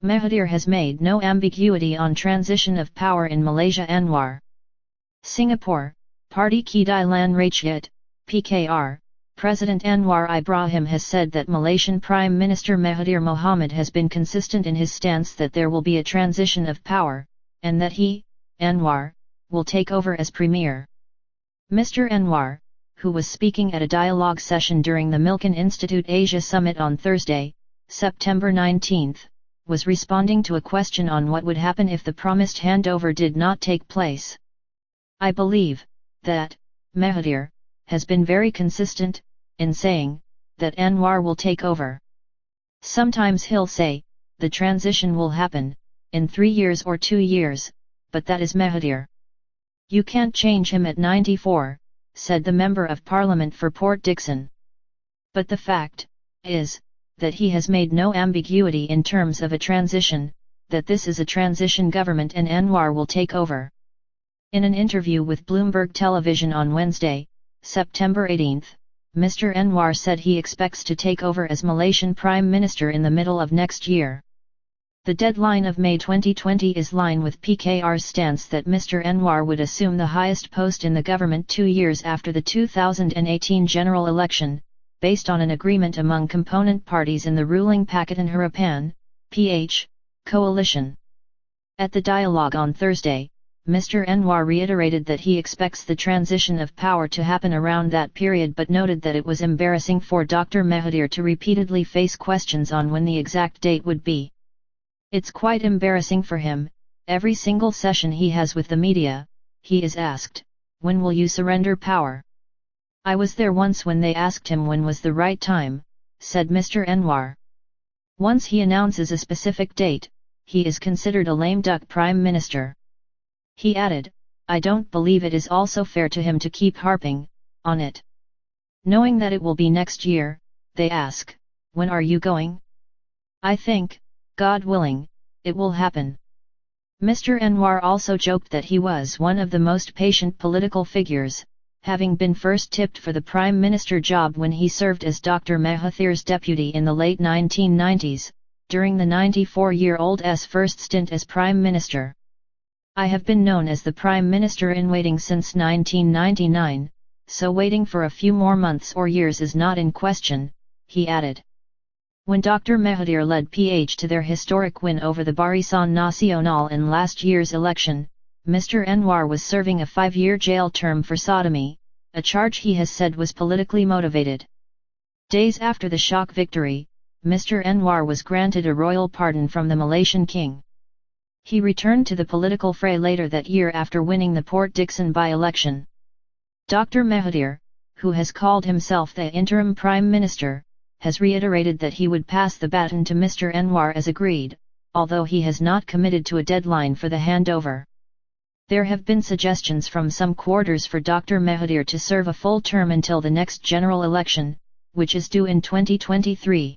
Mahathir has made no ambiguity on transition of power in Malaysia. Anwar. Singapore, Parti Keadilan Rakyat, PKR, President Anwar Ibrahim has said that Malaysian Prime Minister Mahathir Mohamad has been consistent in his stance that there will be a transition of power, and that he, Anwar, will take over as Premier. Mr. Anwar, who was speaking at a dialogue session during the Milken Institute Asia Summit on Thursday, September 19, was responding to a question on what would happen if the promised handover did not take place. I believe that Mahathir has been very consistent in saying that Anwar will take over. Sometimes he'll say the transition will happen in 3 years or 2 years, but that is Mahathir. You can't change him at 94, said the Member of Parliament for Port Dickson. But the fact is that he has made no ambiguity in terms of a transition, that this is a transition government and Anwar will take over. In an interview with Bloomberg Television on Wednesday, September 18, Mr. Anwar said he expects to take over as Malaysian Prime Minister in the middle of next year. The deadline of May 2020 is in line with PKR's stance that Mr. Anwar would assume the highest post in the government 2 years after the 2018 general election, based on an agreement among component parties in the ruling Pakatan Harapan (PH) coalition. At the dialogue on Thursday, Mr. Anwar reiterated that he expects the transition of power to happen around that period, but noted that it was embarrassing for Dr. Mahathir to repeatedly face questions on when the exact date would be. It's quite embarrassing for him. Every single session he has with the media, he is asked, "When will you surrender power?" I was there once when they asked him when was the right time, said Mr. Anwar. Once he announces a specific date, he is considered a lame duck prime minister. He added, "I don't believe it is also fair to him to keep harping on it. Knowing that it will be next year, they ask, when are you going? I think, God willing, it will happen." Mr. Anwar also joked that he was one of the most patient political figures, having been first tipped for the Prime Minister job when he served as Dr. Mahathir's deputy in the late 1990s, during the 94-year-old's first stint as Prime Minister. "I have been known as the Prime Minister in waiting since 1999, so waiting for a few more months or years is not in question," he added. When Dr. Mahathir led PH to their historic win over the Barisan Nasional in last year's election, Mr. Anwar was serving a 5-year jail term for sodomy, a charge he has said was politically motivated. Days after the shock victory, Mr. Anwar was granted a royal pardon from the Malaysian king. He returned to the political fray later that year after winning the Port Dickson by-election. Dr. Mahathir, who has called himself the interim Prime Minister, has reiterated that he would pass the baton to Mr. Anwar as agreed, although he has not committed to a deadline for the handover. There have been suggestions from some quarters for Dr. Mahathir to serve a full term until the next general election, which is due in 2023.